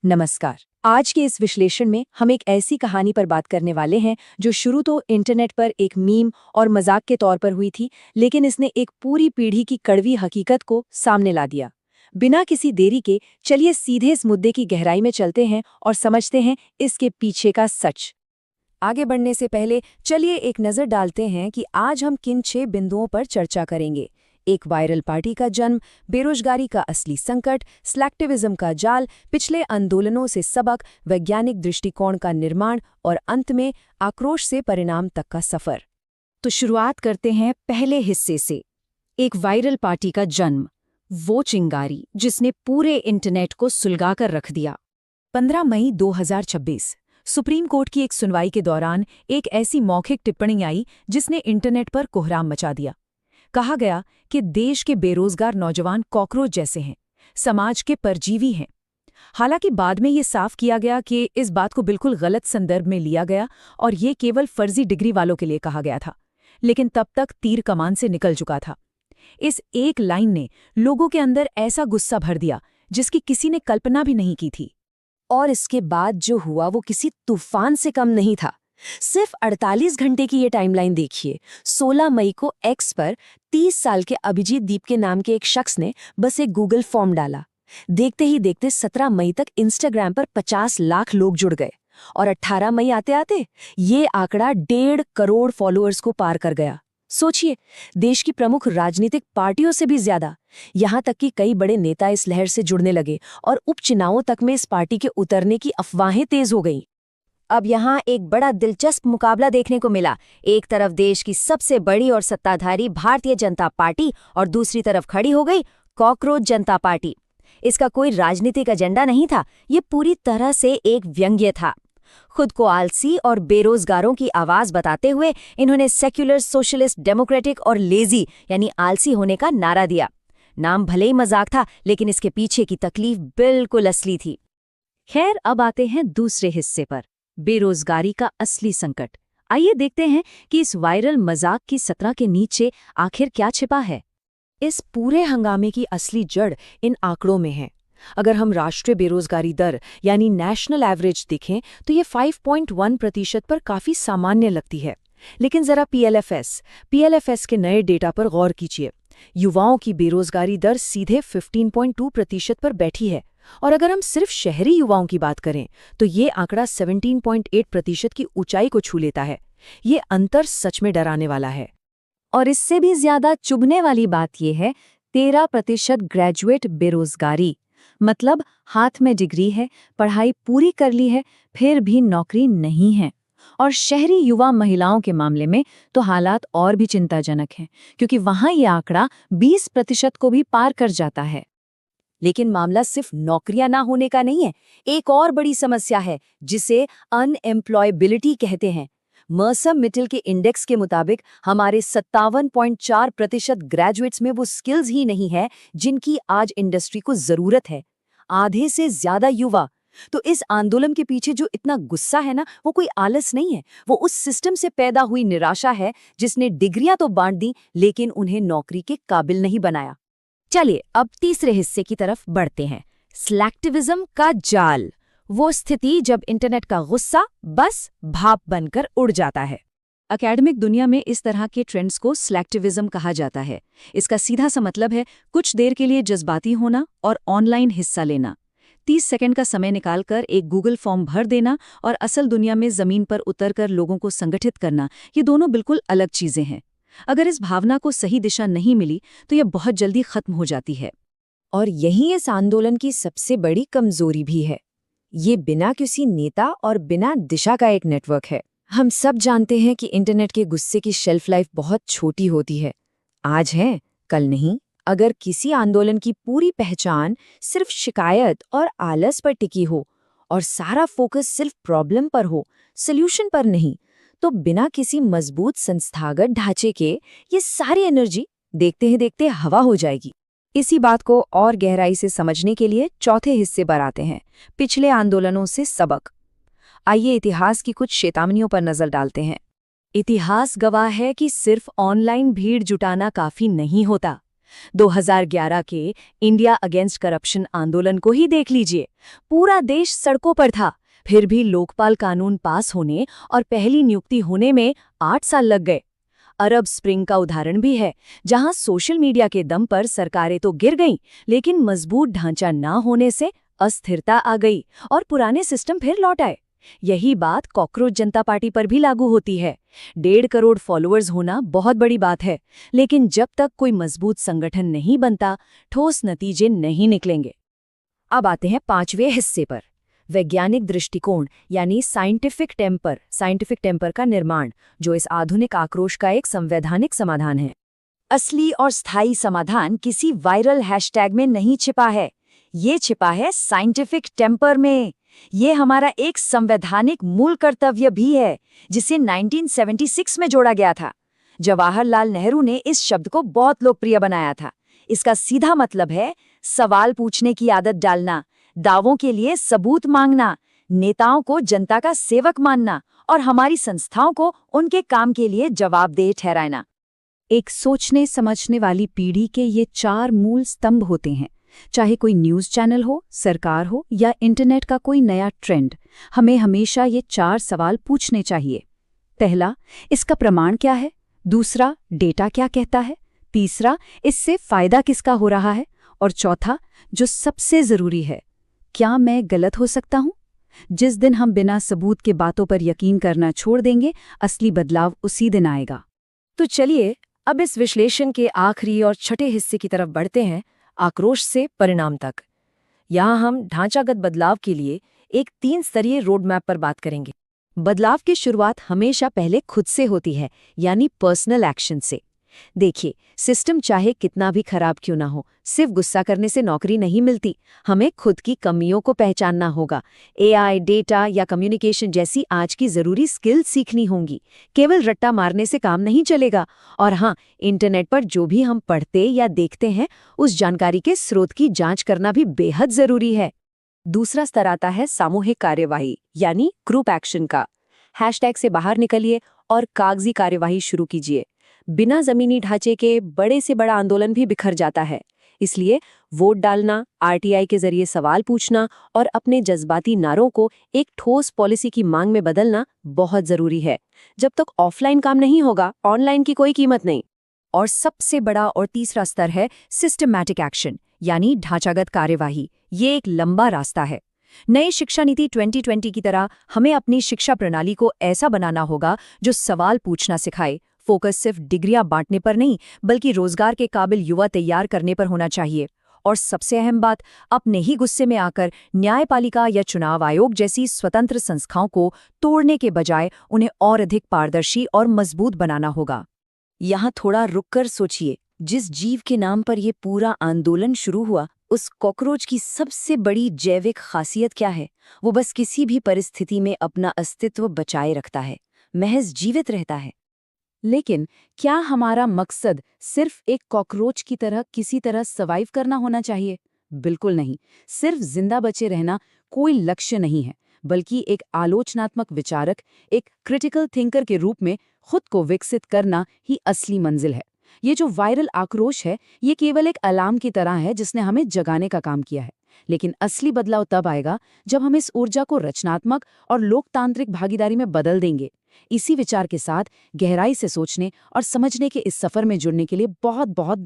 नमस्कार। आज के इस विश्लेषण में हम एक ऐसी कहानी पर बात करने वाले हैं जो शुरू तो इंटरनेट पर एक मीम और मजाक के तौर पर हुई थी, लेकिन इसने एक पूरी पीढ़ी की कड़वी हकीकत को सामने ला दिया। बिना किसी देरी के चलिए सीधे इस मुद्दे की गहराई में चलते हैं और समझते हैं इसके पीछे का सच। आगे बढ़ने से पहले चलिए एक नज़र डालते हैं कि आज हम किन 6 बिंदुओं पर चर्चा करेंगे। एक वायरल पार्टी का जन्म, बेरोजगारी का असली संकट, स्लैक्टिविज्म का जाल, पिछले आंदोलनों से सबक, वैज्ञानिक दृष्टिकोण का निर्माण और अंत में आक्रोश से परिणाम तक का सफर। तो शुरुआत करते हैं पहले हिस्से से। एक वायरल पार्टी का जन्म, वो चिंगारी जिसने पूरे इंटरनेट को सुलगाकर रख दिया। 15 मई 2026 सुप्रीम कोर्ट की एक सुनवाई के दौरान एक ऐसी मौखिक टिप्पणी आई जिसने इंटरनेट पर कोहराम मचा दिया। कहा गया कि देश के बेरोजगार नौजवान कॉकरोच जैसे हैं, समाज के परजीवी हैं। हालांकि बाद में ये साफ किया गया कि इस बात को बिल्कुल गलत संदर्भ में लिया गया और ये केवल फर्जी डिग्री वालों के लिए कहा गया था, लेकिन तब तक तीर कमान से निकल चुका था। इस एक लाइन ने लोगों के अंदर ऐसा गुस्सा भर दिया जिसकी किसी ने कल्पना भी नहीं की थी। और इसके बाद जो हुआ वो किसी तूफान से कम नहीं था। सिर्फ 48 घंटे की ये टाइमलाइन देखिए। 16 मई को एक्स पर 30 साल के अभिजीत दीप के नाम के एक शख्स ने बस एक गूगल फॉर्म डाला। देखते ही देखते 17 मई तक इंस्टाग्राम पर 50 लाख लोग जुड़ गए और 18 मई आते आते ये आंकड़ा 1.5 करोड़ फॉलोअर्स को पार कर गया। सोचिए, देश की प्रमुख राजनीतिक पार्टियों से भी ज्यादा। यहां तक कि कई बड़े नेता इस लहर से जुड़ने लगे और उपचुनावों तक में इस पार्टी के उतरने की अफवाहें तेज हो गईं। अब यहाँ एक बड़ा दिलचस्प मुकाबला देखने को मिला। एक तरफ देश की सबसे बड़ी और सत्ताधारी भारतीय जनता पार्टी और दूसरी तरफ खड़ी हो गई कॉकरोच जनता पार्टी। इसका कोई राजनीतिक एजेंडा नहीं था, ये पूरी तरह से एक व्यंग्य था। खुद को आलसी और बेरोजगारों की आवाज बताते हुए इन्होंने सेक्युलर, सोशलिस्ट, डेमोक्रेटिक और लेजी यानी आलसी होने का नारा दिया। नाम भले ही मजाक था, लेकिन इसके पीछे की तकलीफ बिल्कुल असली थी। खैर, अब आते हैं दूसरे हिस्से पर, बेरोजगारी का असली संकट। आइए देखते हैं कि इस वायरल मजाक की सतह के नीचे आखिर क्या छिपा है। इस पूरे हंगामे की असली जड़ इन आंकड़ों में है। अगर हम राष्ट्रीय बेरोजगारी दर यानी नेशनल एवरेज देखें तो ये 5.1% पर काफी सामान्य लगती है, लेकिन जरा पीएलएफएस के नए डेटा पर गौर कीजिए। युवाओं की बेरोजगारी दर सीधे 15.2% पर बैठी है, और अगर हम सिर्फ शहरी युवाओं की बात करें तो ये आंकड़ा 17.8% की ऊंचाई को छू लेता है। ये अंतर सच में डराने वाला है। और इससे भी ज्यादा चुभने वाली बात यह है, 13% ग्रेजुएट बेरोजगारी। मतलब हाथ में डिग्री है, पढ़ाई पूरी कर ली है, फिर भी नौकरी नहीं है। और शहरी युवा महिलाओं के मामले में तो हालात और भी चिंताजनक हैं, क्योंकि वहां ये आंकड़ा 20% को भी पार कर जाता है। लेकिन मामला सिर्फ नौकरियां ना होने का नहीं है। एक और बड़ी समस्या है जिसे अनएम्प्लॉयबिलिटी कहते हैं। मर्सर मिटल के इंडेक्स के मुताबिक हमारे 57.4% ग्रेजुएट्स में वो स्किल्स ही नहीं है जिनकी आज इंडस्ट्री को जरूरत है। आधे से ज्यादा युवा। तो इस आंदोलन के पीछे जो इतना गुस्सा है ना, वो कोई आलस नहीं है, वो उस सिस्टम से पैदा हुई निराशा है जिसने डिग्रियां तो बांट दी लेकिन उन्हें नौकरी के काबिल नहीं बनाया। चलिए अब तीसरे हिस्से की तरफ बढ़ते हैं। स्लैक्टिविज्म का जाल, वो स्थिति जब इंटरनेट का गुस्सा बस भाप बनकर उड़ जाता है। एकेडमिक दुनिया में इस तरह के ट्रेंड्स को स्लैक्टिविज्म कहा जाता है। इसका सीधा सा मतलब है कुछ देर के लिए जज्बाती होना और ऑनलाइन हिस्सा लेना। 30 सेकंड का समय निकालकर एक गूगल फॉर्म भर देना और असल दुनिया में जमीन पर उतरकर लोगों को संगठित करना, ये दोनों बिल्कुल अलग चीजें हैं। अगर इस भावना को सही दिशा नहीं मिली तो यह बहुत जल्दी खत्म हो जाती है। और यही इस आंदोलन की सबसे बड़ी कमजोरी भी है। ये बिना किसी नेता और बिना दिशा का एक नेटवर्क है। हम सब जानते हैं कि इंटरनेट के गुस्से की शेल्फ लाइफ बहुत छोटी होती है। आज है, कल नहीं। अगर किसी आंदोलन की पूरी पहचान सिर्फ शिकायत और आलस पर टिकी हो और सारा फोकस सिर्फ प्रॉब्लम पर हो, सॉल्यूशन पर नहीं, तो बिना किसी मजबूत संस्थागत ढांचे के ये सारी एनर्जी देखते ही देखते हवा हो जाएगी। इसी बात को और गहराई से समझने के लिए चौथे हिस्से पर आते हैं, पिछले आंदोलनों से सबक। आइए इतिहास की कुछ चेतावनियों पर नजर डालते हैं। इतिहास गवाह है कि सिर्फ ऑनलाइन भीड़ जुटाना काफी नहीं होता। 2011 के इंडिया अगेंस्ट करप्शन आंदोलन को ही देख लीजिए। पूरा देश सड़कों पर था, फिर भी लोकपाल कानून पास होने और पहली नियुक्ति होने में 8 साल लग गए। अरब स्प्रिंग का उदाहरण भी है, जहां सोशल मीडिया के दम पर सरकारें तो गिर गईं, लेकिन मजबूत ढांचा ना होने से अस्थिरता आ गई और पुराने सिस्टम फिर लौट आए। यही बात कॉकरोच जनता पार्टी पर भी लागू होती है। 1.5 करोड़ फॉलोअर्स होना बहुत बड़ी बात है, लेकिन जब तक कोई मजबूत संगठन नहीं बनता, ठोस नतीजे नहीं निकलेंगे। अब आते हैं 5वें हिस्से पर, वैज्ञानिक दृष्टिकोण यानी साइंटिफिक टेम्पर का निर्माण, जो इस आधुनिक आक्रोश का एक संवैधानिक समाधान है। असली और स्थायी समाधान किसी वायरल हैशटैग में नहीं छिपा है, ये छिपा है साइंटिफिक टेम्पर में। ये हमारा एक संवैधानिक मूल कर्तव्य भी है, जिसे 1976 में जोड़ा गया था। जवाहरलाल नेहरू ने इस शब्द को बहुत लोकप्रिय बनाया था। इसका सीधा मतलब है सवाल पूछने की आदत डालना, दावों के लिए सबूत मांगना, नेताओं को जनता का सेवक मानना और हमारी संस्थाओं को उनके काम के लिए जवाबदेह ठहराना। एक सोचने समझने वाली पीढ़ी के ये 4 मूल स्तंभ होते हैं। चाहे कोई न्यूज़ चैनल हो, सरकार हो या इंटरनेट का कोई नया ट्रेंड, हमें हमेशा ये 4 सवाल पूछने चाहिए। पहला, इसका प्रमाण क्या है? दूसरा, डेटा क्या कहता है? तीसरा, इससे फायदा किसका हो रहा है? और चौथा, जो सबसे जरूरी है, क्या मैं गलत हो सकता हूं? जिस दिन हम बिना सबूत के बातों पर यकीन करना छोड़ देंगे, असली बदलाव उसी दिन आएगा। तो चलिए अब इस विश्लेषण के आखिरी और छठे हिस्से की तरफ बढ़ते हैं, आक्रोश से परिणाम तक। यहाँ हम ढांचागत बदलाव के लिए एक 3 स्तरीय रोड मैप पर बात करेंगे। बदलाव की शुरुआत हमेशा पहले खुद से होती है, यानी पर्सनल एक्शन से। देखिए, सिस्टम चाहे कितना भी खराब क्यों ना हो, सिर्फ गुस्सा करने से नौकरी नहीं मिलती। हमें खुद की कमियों को पहचानना होगा। एआई, डेटा या कम्युनिकेशन जैसी आज की जरूरी स्किल सीखनी होंगी। केवल रट्टा मारने से काम नहीं चलेगा। और हाँ, इंटरनेट पर जो भी हम पढ़ते या देखते हैं, उस जानकारी के स्रोत की जांच करना भी बेहद जरूरी है। दूसरा स्तर आता है सामूहिक कार्यवाही, यानी ग्रुप एक्शन का। हैशटैग से बाहर निकलिए और कागजी कार्यवाही शुरू कीजिए। बिना जमीनी ढांचे के बड़े से बड़ा आंदोलन भी बिखर जाता है। इसलिए वोट डालना, आरटीआई के जरिए सवाल पूछना और अपने जज्बाती नारों को एक ठोस पॉलिसी की मांग में बदलना बहुत जरूरी है। जब तक ऑफलाइन काम नहीं होगा, ऑनलाइन की कोई कीमत नहीं। और सबसे बड़ा और तीसरा स्तर है सिस्टमैटिक एक्शन, यानी ढांचागत कार्यवाही। ये एक लंबा रास्ता है। नई शिक्षा नीति 2020 की तरह हमें अपनी शिक्षा प्रणाली को ऐसा बनाना होगा जो सवाल पूछना सिखाए। फोकस सिर्फ डिग्रियां बांटने पर नहीं, बल्कि रोजगार के काबिल युवा तैयार करने पर होना चाहिए। और सबसे अहम बात, अपने ही गुस्से में आकर न्यायपालिका या चुनाव आयोग जैसी स्वतंत्र संस्थाओं को तोड़ने के बजाय उन्हें और अधिक पारदर्शी और मजबूत बनाना होगा। यहाँ थोड़ा रुककर सोचिए, जिस जीव के नाम पर यह पूरा आंदोलन शुरू हुआ, उस कॉकरोच की सबसे बड़ी जैविक खासियत क्या है? वो बस किसी भी परिस्थिति में अपना अस्तित्व बचाए रखता है, महज जीवित रहता है। लेकिन क्या हमारा मकसद सिर्फ एक कॉकरोच की तरह किसी तरह सर्वाइव करना होना चाहिए? बिल्कुल नहीं। सिर्फ जिंदा बचे रहना कोई लक्ष्य नहीं है, बल्कि एक आलोचनात्मक विचारक, एक क्रिटिकल थिंकर के रूप में खुद को विकसित करना ही असली मंजिल है। ये जो वायरल आक्रोश है, ये केवल एक अलार्म की तरह है जिसने हमें जगाने का काम किया है। लेकिन असली बदलाव तब आएगा जब हम इस ऊर्जा को रचनात्मक और लोकतांत्रिक भागीदारी में बदल देंगे। इसी विचार के साथ गहराई से सोचने और समझने के इस सफर में जुड़ने के लिए बहुत बहुत